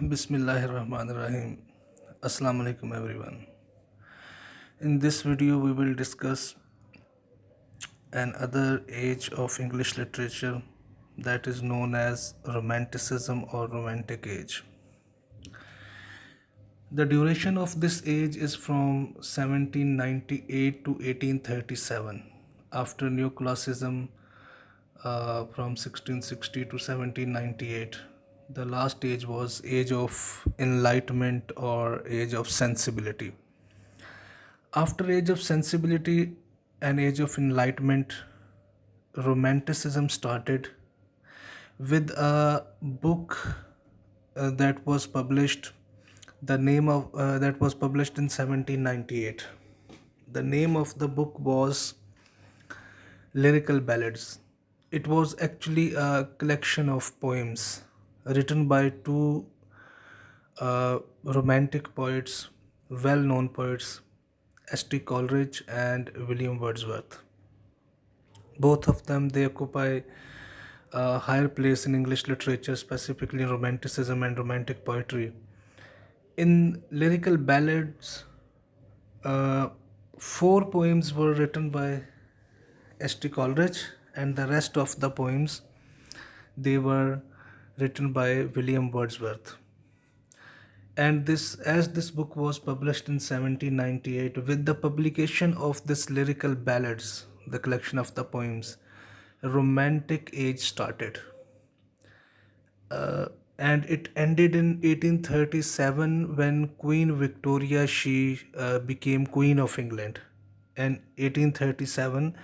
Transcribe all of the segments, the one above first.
Bismillahirrahmanirrahim. Assalamu alaikum everyone. In this video we will discuss another age of English literature that is known as Romanticism or Romantic Age. The duration of this age is from 1798 to 1837. After Neoclassicism from 1660 to 1798, the last age was age of enlightenment or age of sensibility. After age of sensibility and age of enlightenment, Romanticism started with a book that was published. The name of that was published in 1798. The name of the book was Lyrical Ballads. It was actually a collection of poems written by two romantic poets, well known poets, S.T. Coleridge and William Wordsworth. Both of them they occupy a higher place in English literature, specifically in Romanticism and Romantic poetry. In lyrical ballads, uh, four poems were written by S.T. Coleridge, and the rest of the poems they were written by William Wordsworth. And this book was published in 1798, with the publication of this lyrical ballads, the collection of the poems, Romantic age started. And it ended in 1837 when Queen Victoria she became Queen of England. And 1837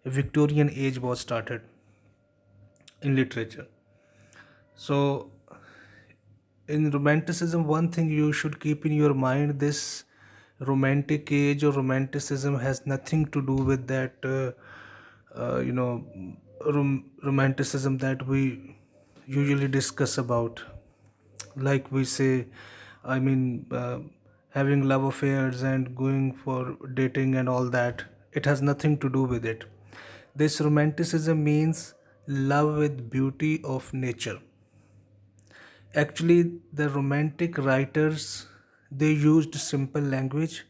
Victorian age was started in literature. So in Romanticism, one thing you should keep in your mind: this Romantic age or Romanticism has nothing to do with that uh, you know Romanticism that we usually discuss about, like we say, I mean, having love affairs and going for dating and all that. It has nothing to do with it. This Romanticism means love with beauty of nature. Actually, the romantic writers they used simple language,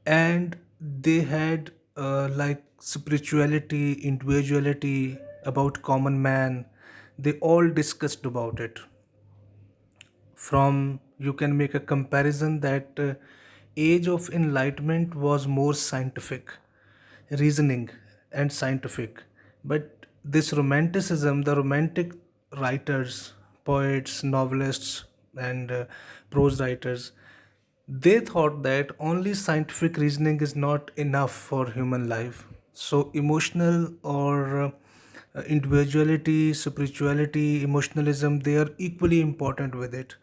and they had like spirituality, individuality, about common man. They all discussed about it. From you can make a comparison that age of enlightenment was more scientific, reasoning and scientific, but this Romanticism, the romantic writers, poets, novelists, and prose writers, they thought that only scientific reasoning is not enough for human life. So emotional or individuality, spirituality, emotionalism, they are equally important with it.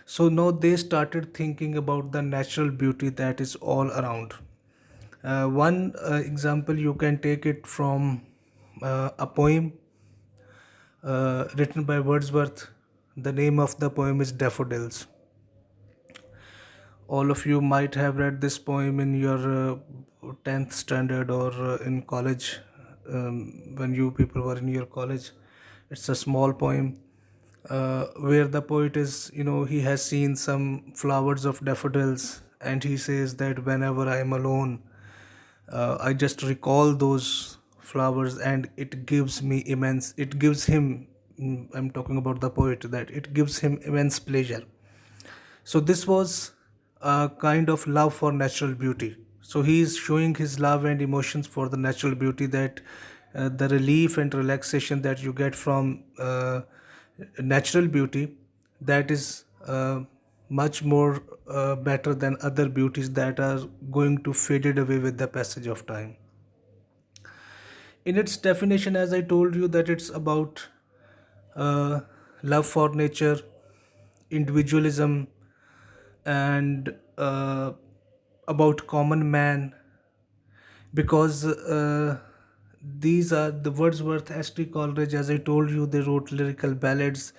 So now they started thinking about the natural beauty that is all around. One example you can take it from a poem written by Wordsworth. The name of the poem is Daffodils. All of you might have read this poem in your 10th standard or in college, when you people were in your college. It's a small poem where the poet is, he has seen some flowers of daffodils, and he says that whenever I am alone, I just recall those flowers, and it gives him, I'm talking about the poet, that it gives him immense pleasure. So this was a kind of love for natural beauty. So he is showing his love and emotions for the natural beauty, that the relief and relaxation that you get from natural beauty, that is much more better than other beauties that are going to faded away with the passage of time. In its definition, as I told you, that it's about uh, love for nature, individualism, and about common man, because these are the Wordsworth, S.T. Coleridge, as I told you, they wrote lyrical ballads.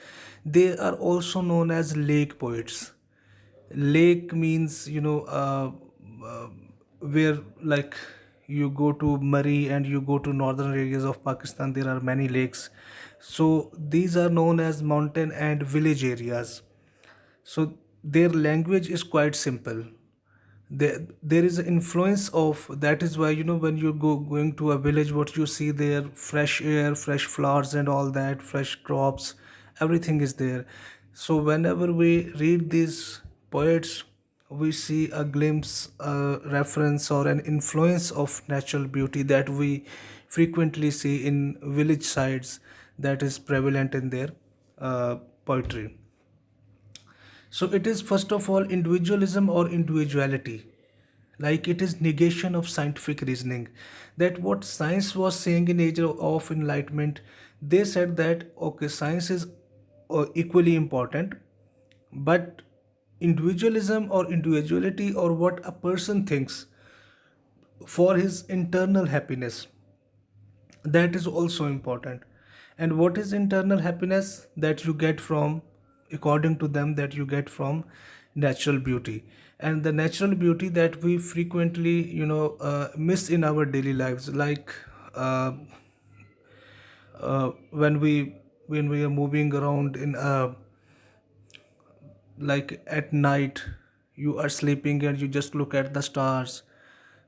They are also known as lake poets. Lake means, uh, where, like, you go to Murray and you go to northern areas of Pakistan, there are many lakes. So these are known as mountain and village areas. So their language is quite simple. There is an influence of, that is why, when you going to a village, what you see there, fresh air, fresh flowers and all that, fresh crops, everything is there. So whenever we read these poets, we see a glimpse, a reference or an influence of natural beauty that we frequently see in village sides, that is prevalent in their poetry. So it is first of all individualism or individuality. Like it is negation of scientific reasoning. That what science was saying in age of enlightenment, they said that okay, science is equally important, but individualism or individuality or what a person thinks for his internal happiness, that is also important. And what is internal happiness? That you get from, according to them, that you get from natural beauty. And the natural beauty that we frequently miss in our daily lives, like uh, when we are moving around in like at night, you are sleeping and you just look at the stars,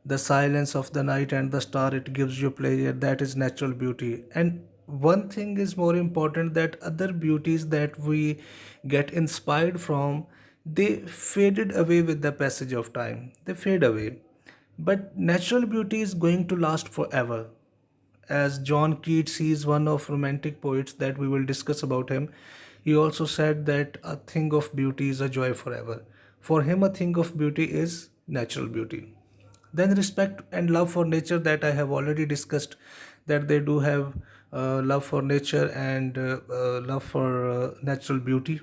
the silence of the night and the star, it gives you pleasure. That is natural beauty. And one thing is more important, that other beauties that we get inspired from, they faded away with the passage of time, they fade away. But natural beauty is going to last forever. As John Keats, he is one of romantic poets that we will discuss about him. He also said that a thing of beauty is a joy forever. For him, a thing of beauty is natural beauty. Then respect and love for nature, that I have already discussed, that they do have love for nature and love for natural beauty.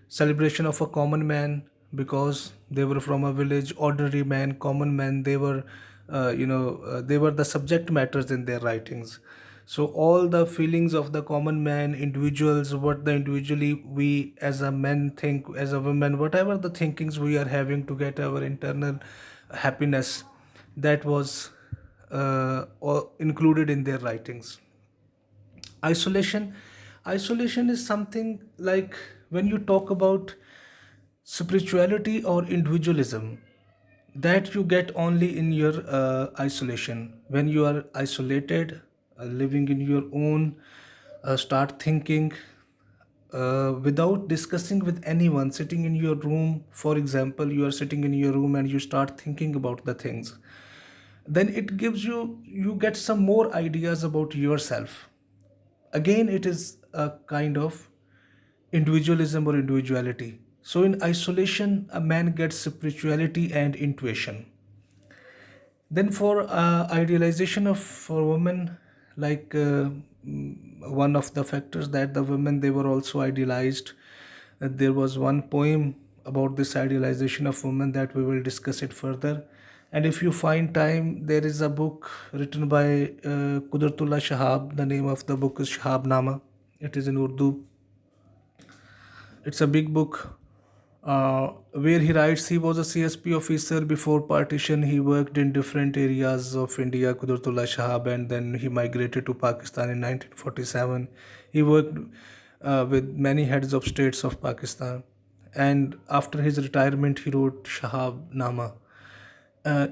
Celebration of a common man, because they were from a village, ordinary man, common man, they were they were the subject matters in their writings. So all the feelings of the common man, individuals, what the individually we as a men think, as a woman, whatever the thinkings we are having to get our internal happiness, that was all included in their writings. Isolation is something like, when you talk about spirituality or individualism, that you get only in your isolation. When you are isolated, living in your own, start thinking without discussing with anyone, sitting in your room, for example, you are sitting in your room and you start thinking about the things, then it gives you get some more ideas about yourself. Again, it is a kind of individualism or individuality. So in isolation, a man gets spirituality and intuition. Then for idealization of for women, like one of the factors, that the women, they were also idealized. There was one poem about this idealization of women that we will discuss it further. And if you find time, there is a book written by Kudratullah Shahab. The name of the book is Shahab Nama. It is in Urdu. It's a big book where he writes he was a CSP officer before partition. He worked in different areas of India, Kudratullah Shahab, and then he migrated to Pakistan in 1947. He worked with many heads of states of Pakistan. And after his retirement, he wrote Shahab Nama,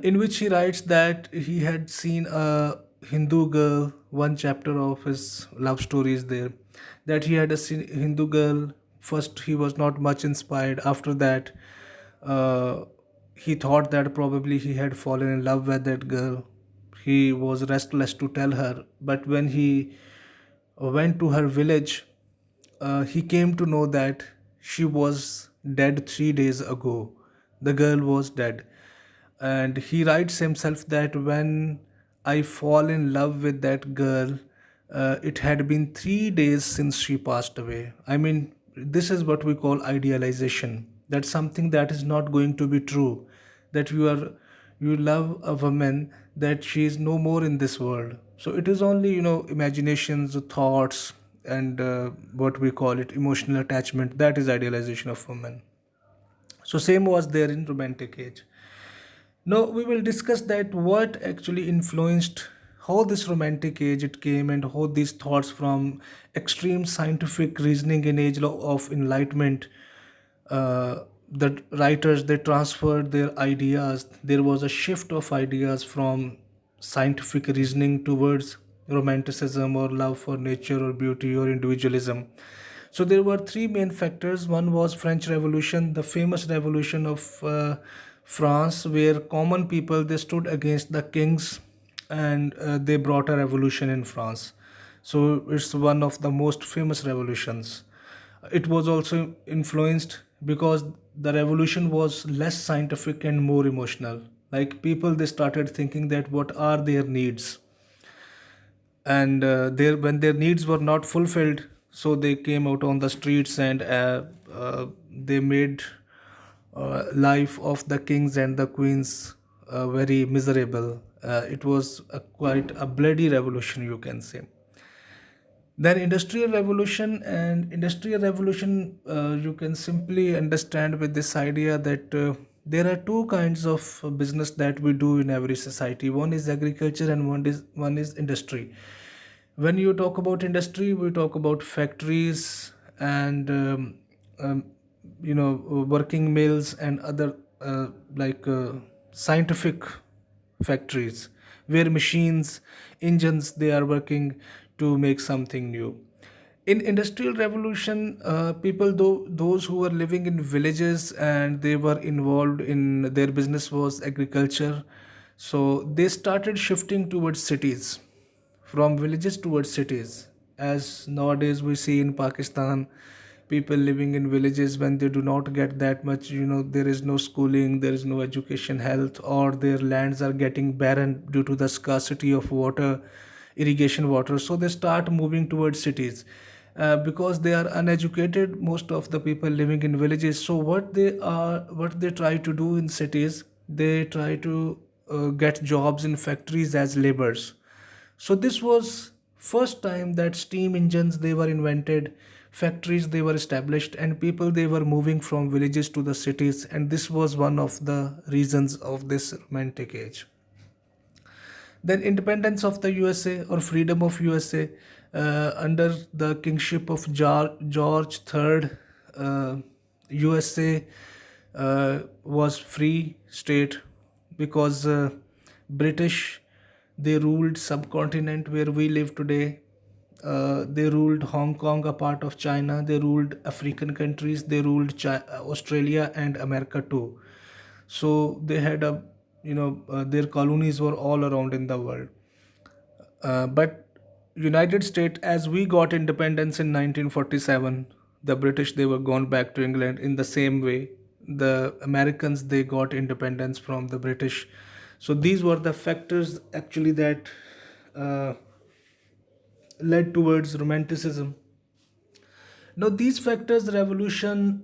in which he writes that he had seen a Hindu girl. One chapter of his love story is there, that he had a Hindu girl. First, he was not much inspired. After that, uh, he thought that probably he had fallen in love with that girl. He was restless to tell her, but when he went to her village, he came to know that she was dead 3 days ago. The girl was dead. And he writes himself that when I fall in love with that girl, it had been 3 days since she passed away. I mean, this is what we call idealization. That's something that is not going to be true. That you love a woman, that she is no more in this world. So it is only imaginations, thoughts, and what we call it emotional attachment. That is idealization of women. So same was there in romantic age. Now we will discuss that what actually influenced how this romantic age it came, and how these thoughts from extreme scientific reasoning in age of enlightenment, The writers, they transferred their ideas. There was a shift of ideas from scientific reasoning towards romanticism or love for nature or beauty or individualism. So there were three main factors. One was French Revolution, the famous revolution of France, where common people, they stood against the kings, and they brought a revolution in France. So it's one of the most famous revolutions. It was also influenced because the revolution was less scientific and more emotional. Like people, they started thinking that what are their needs, and when their needs were not fulfilled, so they came out on the streets, and they made life of the kings and the queens very miserable. It was quite a bloody revolution, you can say. Then industrial revolution, and industrial revolution, you can simply understand with this idea that there are two kinds of business that we do in every society. One is agriculture, and one is industry. When you talk about industry, we talk about factories, and um, working mills, and other like scientific factories, where machines, engines, they are working to make something new. In industrial revolution, people, though those who were living in villages and they were involved in their business was agriculture, so they started shifting towards cities, from villages towards cities. As nowadays we see in Pakistan, people living in villages, when they do not get that much, there is no schooling, there is no education, health, or their lands are getting barren due to the scarcity of water, irrigation water, so they start moving towards cities. Because they are uneducated, most of the people living in villages, so what they try to do in cities, they try to get jobs in factories as laborers. So this was first time that steam engines, they were invented, factories, they were established, and people, they were moving from villages to the cities, and this was one of the reasons of this romantic age. Then independence of the USA, or freedom of USA, under the kingship of George III, USA was free state, because British, they ruled subcontinent where we live today. They ruled Hong Kong, a part of China. They ruled African countries. They ruled Australia and America too. So they had their colonies were all around in the world. But United States, as we got independence in 1947, the British, they were gone back to England. In the same way, the Americans, they got independence from the British. So these were the factors actually that uh, led towards Romanticism. Now, these factors, revolution,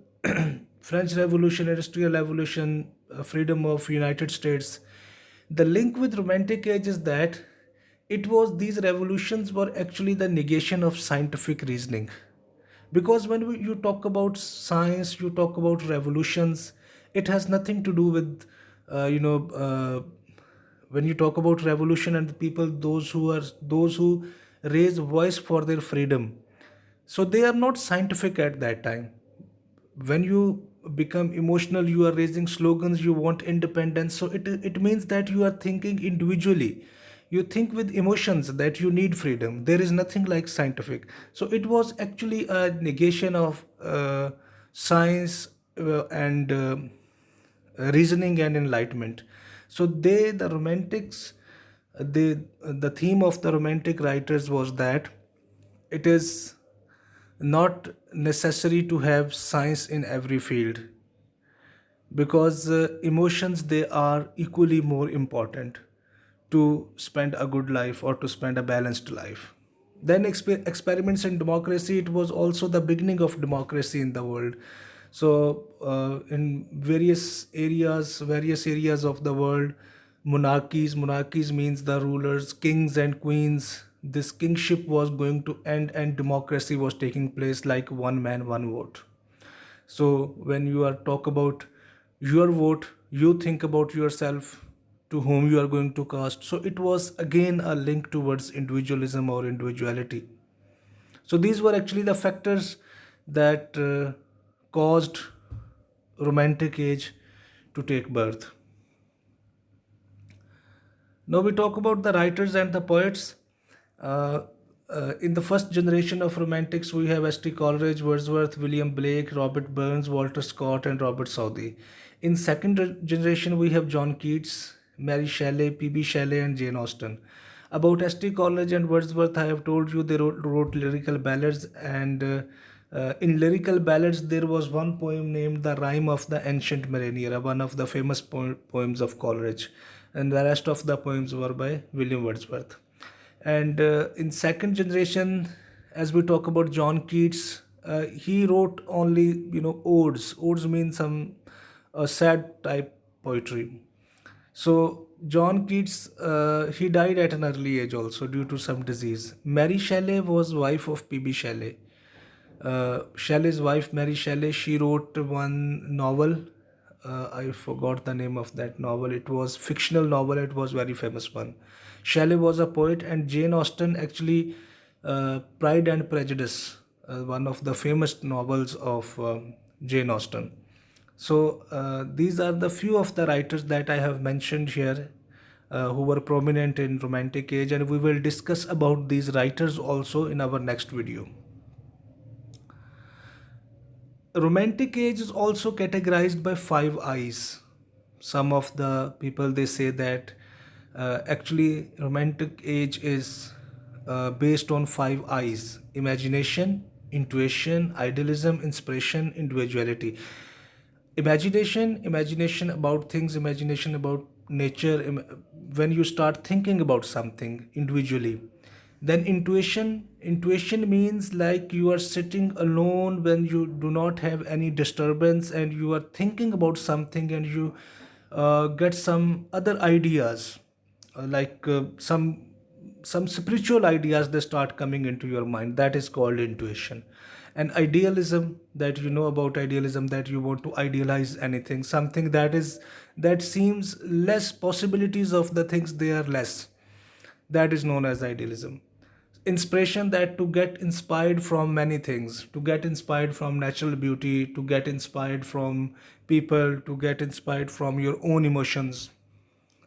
French Revolution, Industrial Revolution, freedom of United States, the link with Romantic Age is that it was these revolutions were actually the negation of scientific reasoning. Because when you talk about science, you talk about revolutions, it has nothing to do with, when you talk about revolution and the people, those who raise voice for their freedom, so they are not scientific at that time. When you become emotional, you are raising slogans, you want independence, so it means that you are thinking individually, you think with emotions that you need freedom. There is nothing like scientific. So it was actually a negation of science and reasoning and enlightenment. So the romantics, they the theme of the romantic writers was that it is not necessary to have science in every field, because emotions, they are equally more important to spend a good life or to spend a balanced life. Then experiments in democracy, it was also the beginning of democracy in the world. So in various areas of the world, monarchies means the rulers, kings and queens, this kingship was going to end, and democracy was taking place, like one man one vote. So when you are talk about your vote, you think about yourself, to whom you are going to cast. So it was again a link towards individualism or individuality. So these were actually the factors that caused romantic age to take birth. Now we talk about the writers and the poets. Uh, in the first generation of romantics, we have S.T. Coleridge, Wordsworth, William Blake, Robert Burns, Walter Scott, and Robert Southey. In second generation, we have John Keats, Mary Shelley, P.B. Shelley, and Jane Austen. About S.T. Coleridge and Wordsworth, I have told you they wrote lyrical ballads, and in lyrical ballads, there was one poem named "The Rime of the Ancient Mariner," one of the famous poems of Coleridge, and the rest of the poems were by William Wordsworth. And in second generation, as we talk about John Keats, he wrote only odes. Odes mean some sad type poetry. So John Keats, he died at an early age also due to some disease. Mary Shelley was wife of P.B. Shelley. Shelley's wife, Mary Shelley, she wrote one novel. I forgot the name of that novel. It was fictional novel. It was very famous one. Shelley was a poet, and Jane Austen actually, Pride and Prejudice, one of the famous novels of Jane Austen. So these are the few of the writers that I have mentioned here, who were prominent in Romantic age, and we will discuss about these writers also in our next video. Romantic age is also categorized by five eyes. Some of the people, they say that actually romantic age is based on five eyes: imagination, intuition, idealism, inspiration, individuality. Imagination about things, imagination about nature, when you start thinking about something individually. Then intuition means like you are sitting alone when you do not have any disturbance, and you are thinking about something, and you get some other ideas, like some spiritual ideas, they start coming into your mind. That is called intuition. And idealism, that you know about idealism, that you want to idealize anything, something that seems less, possibilities of the things, they are less. That is known as idealism. Inspiration, that to get inspired from many things, to get inspired from natural beauty, to get inspired from people, to get inspired from your own emotions.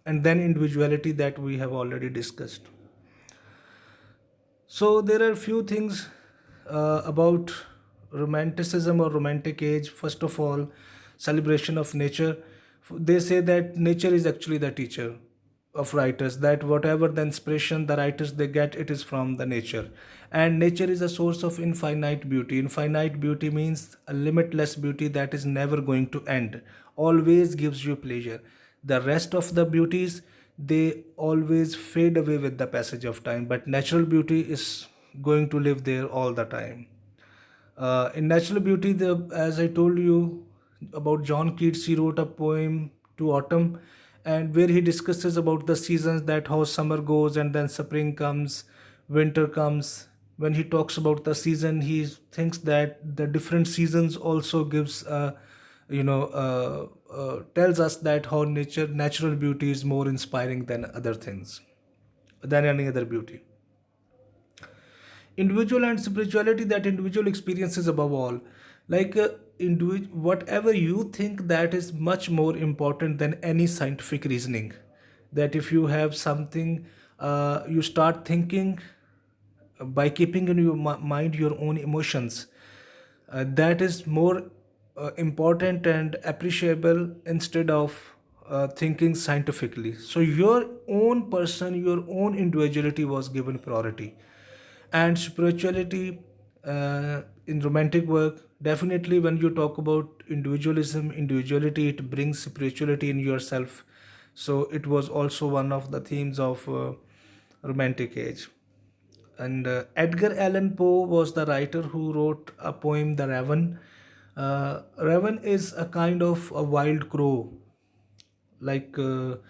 And then individuality, that we have already discussed. So there are few things about romanticism or romantic age. First of all, celebration of nature. They say that nature is actually the teacher of writers, that whatever the inspiration the writers they get, it is from the nature. And nature is a source of infinite beauty. Infinite beauty means a limitless beauty that is never going to end, always gives you pleasure. The rest of the beauties, they always fade away with the passage of time, but natural beauty is going to live there all the time. In natural beauty, as I told you about John Keats, he wrote a poem to autumn, and where he discusses about the seasons, that how summer goes and then spring comes, winter comes. When he talks about the season, he thinks that the different seasons also gives, tells us that how natural beauty is more inspiring than other things, than any other beauty. Individual and spirituality, that individual experiences above all, like whatever you think, that is much more important than any scientific reasoning. That if you have something, you start thinking by keeping in your mind your own emotions, that is more important and appreciable, instead of thinking scientifically. So your own person, your own individuality was given priority. And spirituality, in romantic work, definitely when you talk about individuality, it brings spirituality in yourself. So it was also one of the themes of romantic age. And Edgar Allan Poe was the writer who wrote a poem, The Raven. Raven is a kind of a wild crow, like the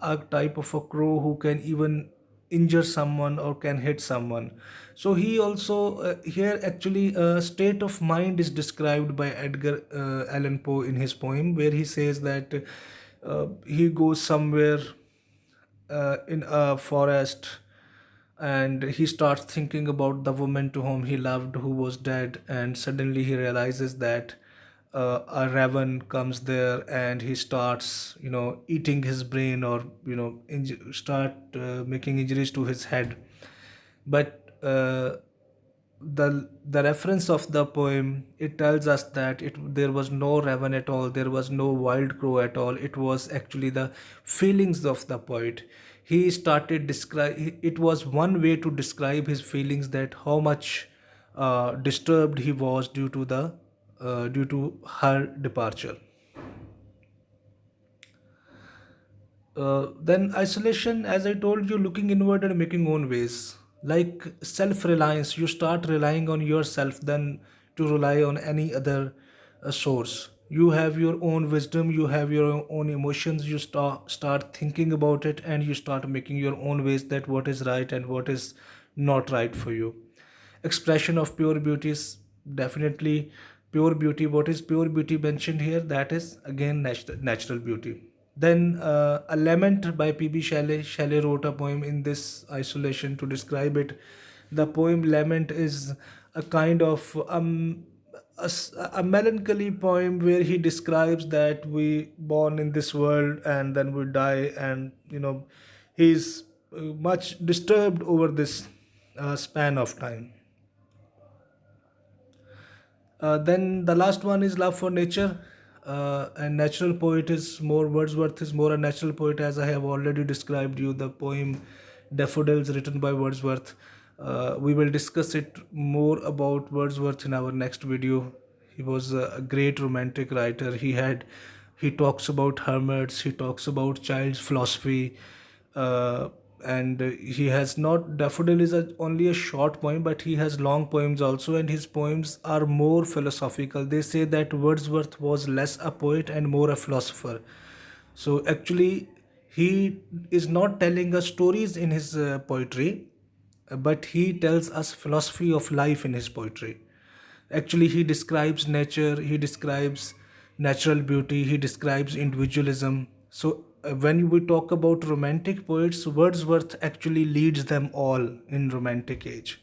archetype of a crow who can even injure someone or can hit someone. So he also, here actually a state of mind is described by Edgar Allan Poe in his poem, where he says that he goes somewhere in a forest, and he starts thinking about the woman to whom he loved, who was dead, and suddenly he realizes that a raven comes there and he starts, eating his brain, or start making injuries to his head. But the reference of the poem, it tells us that there was no raven at all, there was no wild crow at all. It was actually the feelings of the poet. He started describe, it was one way to describe his feelings, that how much disturbed he was due to her departure. Then isolation, as I told you, looking inward and making own ways. Like self-reliance, you start relying on yourself than to rely on any other source. You have your own wisdom, you have your own emotions. You start thinking about it, and you start making your own ways, that what is right and what is not right for you. Expression of pure beauty is definitely pure beauty. What is pure beauty mentioned here? That is again natural beauty. Then a lament by P.B. Shelley. Shelley wrote a poem in this isolation to describe it. The poem lament is a kind of a melancholy poem, where he describes that we born in this world and then we die, and he's much disturbed over this span of time. Then the last one is love for nature. And natural poet is more, Wordsworth is more a natural poet, as I have already described you the poem Daffodils written by Wordsworth. We will discuss it more about Wordsworth in our next video. He was a great romantic writer. He talks about hermits, he talks about child's philosophy, uh, and he has not, Daffodil is only a short poem, but he has long poems also, and his poems are more philosophical. They say that Wordsworth was less a poet and more a philosopher. So actually, he is not telling us stories in his poetry, but he tells us philosophy of life in his poetry. Actually, he describes nature, he describes natural beauty, he describes individualism. So, when we talk about romantic poets, Wordsworth actually leads them all in romantic age.